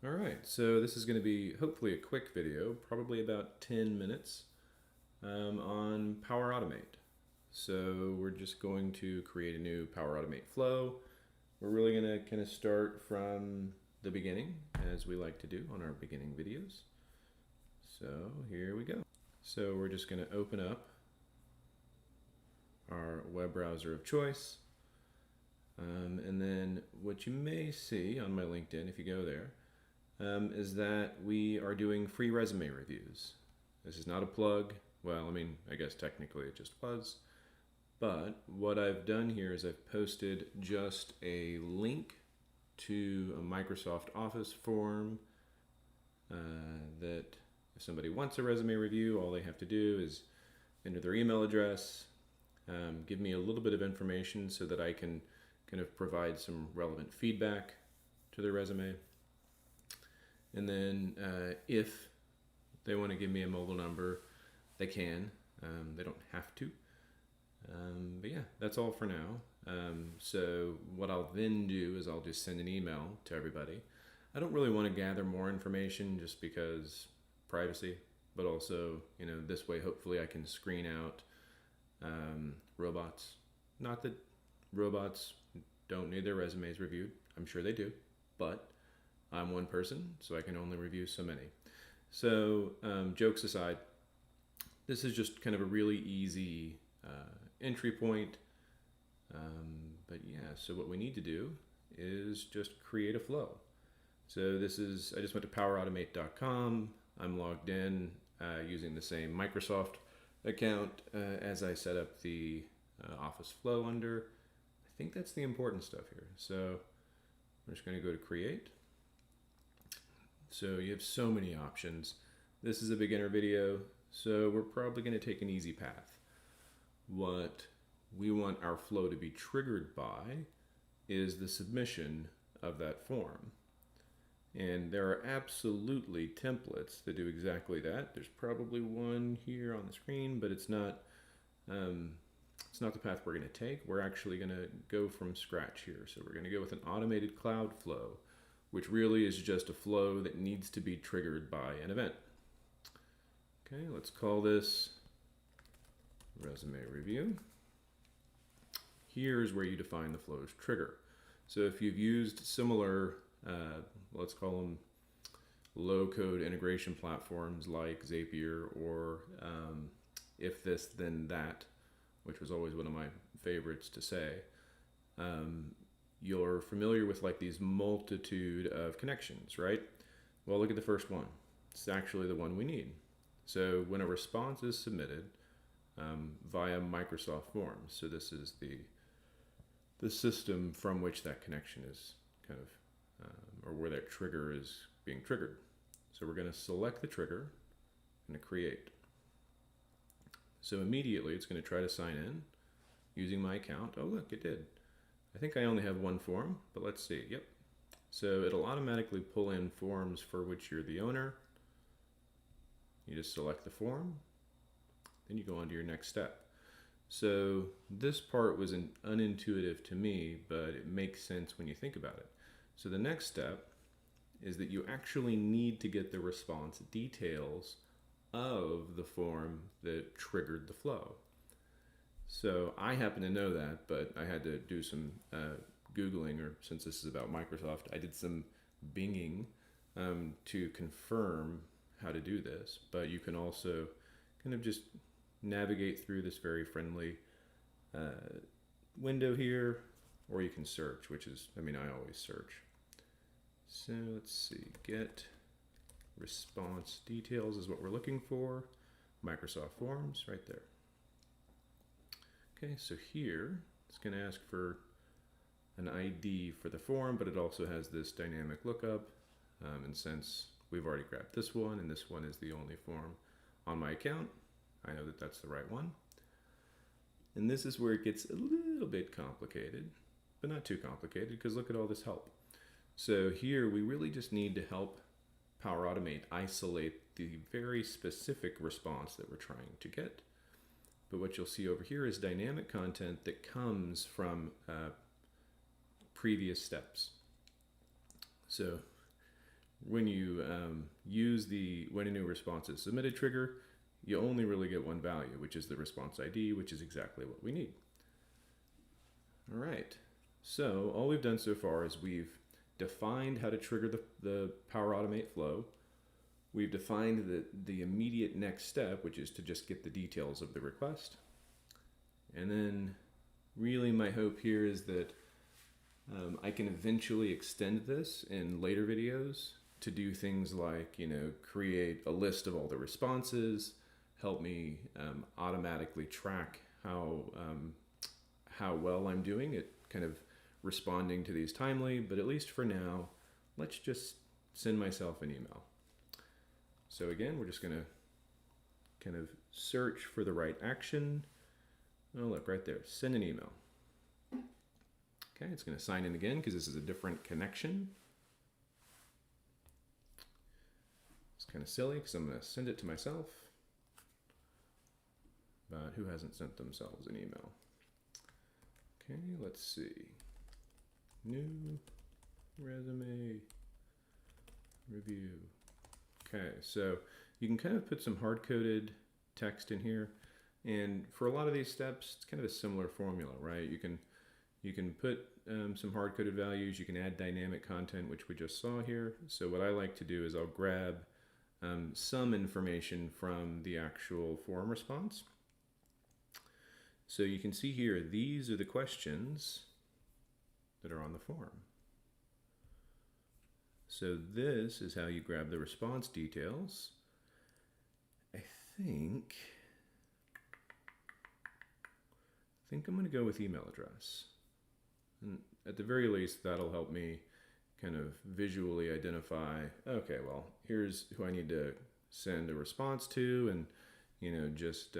All right, so this is going to be hopefully a quick video, probably about 10 minutes on Power Automate. So we're just going to create a new Power Automate flow. We're really going to kind of start from the beginning, as we like to do on our beginning videos. So here we go. So we're just going to open up our web browser of choice. And then what you may see on my LinkedIn, if you go there, is that we are doing free resume reviews. This is not a plug. Well, I mean, I guess technically it just was. But what I've done here is I've posted just a link to a Microsoft Office form that if somebody wants a resume review, all they have to do is enter their email address, give me a little bit of information so that I can kind of provide some relevant feedback to their resume. And then if they want to give me a mobile number, they can. They don't have to. But yeah, that's all for now. So what I'll then do is I'll just send an email to everybody. I don't really want to gather more information just because privacy, but also, this way hopefully I can screen out robots. Not that robots don't need their resumes reviewed. I'm sure they do, but I'm one person, so I can only review so many. So jokes aside, this is just kind of a really easy entry point. But yeah, so what we need to do is just create a flow. So I just went to powerautomate.com. I'm logged in using the same Microsoft account as I set up the Office flow under. I think that's the important stuff here. So I'm just going to go to create. So you have so many options. This is a beginner video, so we're probably going to take an easy path. What we want our flow to be triggered by is the submission of that form. And there are absolutely templates that do exactly that. There's probably one here on the screen, but it's not the path we're going to take. We're actually going to go from scratch here. So we're going to go with an automated cloud flow, which really is just a flow that needs to be triggered by an event. Okay, let's call this resume review. Here's where you define the flow's trigger. So if you've used similar, let's call them low-code integration platforms like Zapier or If This Then That, which was always one of my favorites to say, you're familiar with like these multitude of connections, right? Well, look at the first one. It's actually the one we need. So when a response is submitted via Microsoft Forms, so this is the system from which that connection is kind of, or where that trigger is being triggered. So we're going to select the trigger and create. So immediately it's going to try to sign in using my account. Oh, look, it did. I think I only have one form, but let's see. Yep. So it'll automatically pull in forms for which you're the owner. You just select the form, then you go on to your next step. So this part was unintuitive to me, but it makes sense when you think about it. So the next step is that you actually need to get the response details of the form that triggered the flow. So I happen to know that, but I had to do some Googling, or since this is about Microsoft, I did some binging to confirm how to do this. But you can also kind of just navigate through this very friendly window here, or you can search, which is, I always search. So let's see, get response details is what we're looking for. Microsoft Forms right there. Okay, so here it's going to ask for an ID for the form, but it also has this dynamic lookup. And since we've already grabbed this one, and this one is the only form on my account, I know that that's the right one. And this is where it gets a little bit complicated, but not too complicated, because look at all this help. So here we really just need to help Power Automate isolate the very specific response that we're trying to get. But what you'll see over here is dynamic content that comes from previous steps. So when you use the when a new response is submitted trigger, you only really get one value, which is the response ID, which is exactly what we need. All right, so all we've done so far is we've defined how to trigger the Power Automate flow. We've defined the immediate next step, which is to just get the details of the request. And then really my hope here is that I can eventually extend this in later videos to do things like, create a list of all the responses, help me automatically track how well I'm doing at kind of responding to these timely, but at least for now, let's just send myself an email. So again, we're just gonna kind of search for the right action. Oh, look right there, send an email. Okay, it's gonna sign in again because this is a different connection. It's kind of silly because I'm gonna send it to myself, but who hasn't sent themselves an email? Okay, let's see. New resume review. Okay, so you can kind of put some hard-coded text in here, and for a lot of these steps, it's kind of a similar formula, right? You can put some hard-coded values. You can add dynamic content, which we just saw here. So what I like to do is I'll grab some information from the actual form response. So you can see here, these are the questions that are on the form. So this is how you grab the response details. I think I'm going to go with email address. And at the very least, that'll help me kind of visually identify, okay, well, here's who I need to send a response to, and, just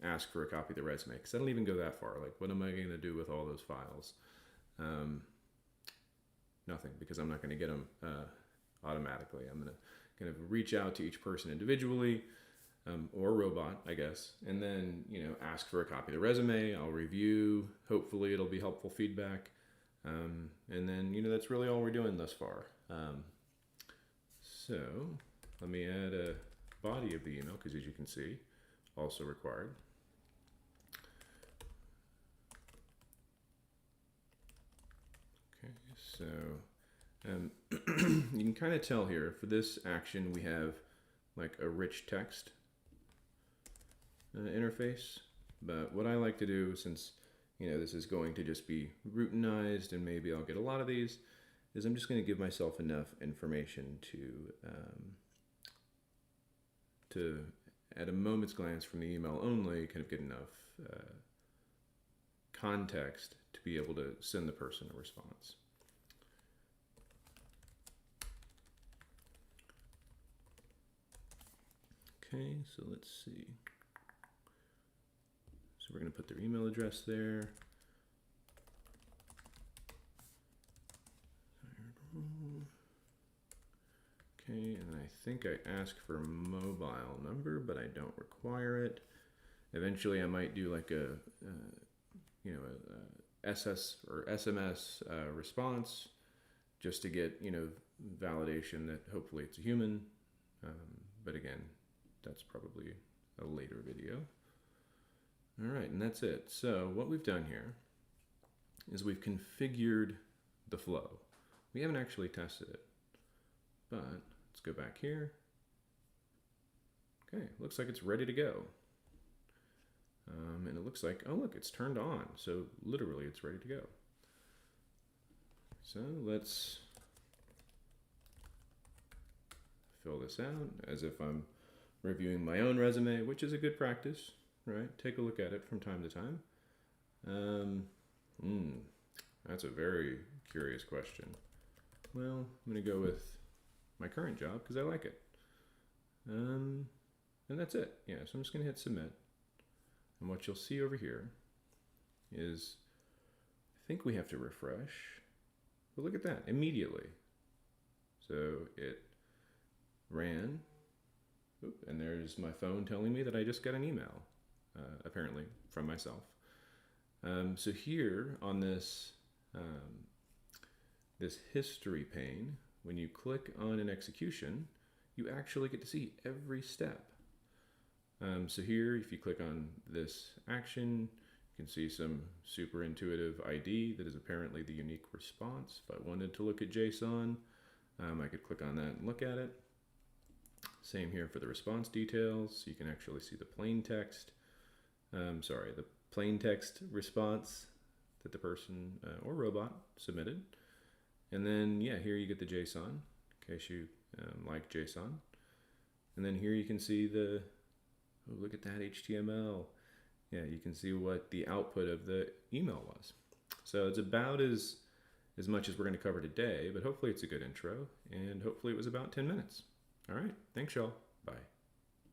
ask for a copy of the resume. Because I don't even go that far. Like, what am I going to do with all those files? Nothing, because I'm not going to get them automatically. I'm going to kind of reach out to each person individually, or robot, I guess, and then, ask for a copy of the resume. I'll review. Hopefully it'll be helpful feedback. And then, that's really all we're doing thus far. So let me add a body of the email, because as you can see, also required. So you can kind of tell here, for this action, we have like a rich text interface. But what I like to do, since, this is going to just be routinized and maybe I'll get a lot of these, is I'm just going to give myself enough information to, at a moment's glance from the email only, kind of get enough context to be able to send the person a response. Okay, so let's see. So we're going to put their email address there. Okay, and I think I ask for a mobile number, but I don't require it. Eventually I might do like a SS or SMS response, just to get, validation that hopefully it's a human. But again, that's probably a later video. All right, and that's it. So what we've done here is we've configured the flow. We haven't actually tested it, but let's go back here. Okay, looks like it's ready to go. And it looks like, oh look, it's turned on. So literally it's ready to go. So let's fill this out as if I'm reviewing my own resume, which is a good practice, right? Take a look at it from time to time. That's a very curious question. Well, I'm going to go with my current job because I like it. And that's it. Yeah, so I'm just going to hit submit. And what you'll see over here is, I think we have to refresh. But look at that, immediately. So it ran, and there's my phone telling me that I just got an email, apparently, from myself. So here on this, this history pane, when you click on an execution, you actually get to see every step. So here, if you click on this action, you can see some super intuitive ID that is apparently the unique response. If I wanted to look at JSON, I could click on that and look at it. Same here for the response details. So you can actually see the plain text, the plain text response that the person or robot submitted. And then, yeah, here you get the JSON, in case you like JSON. And then here you can see the, oh, look at that HTML. Yeah, you can see what the output of the email was. So it's about as much as we're going to cover today, but hopefully it's a good intro, and hopefully it was about 10 minutes. All right, thanks y'all. Bye.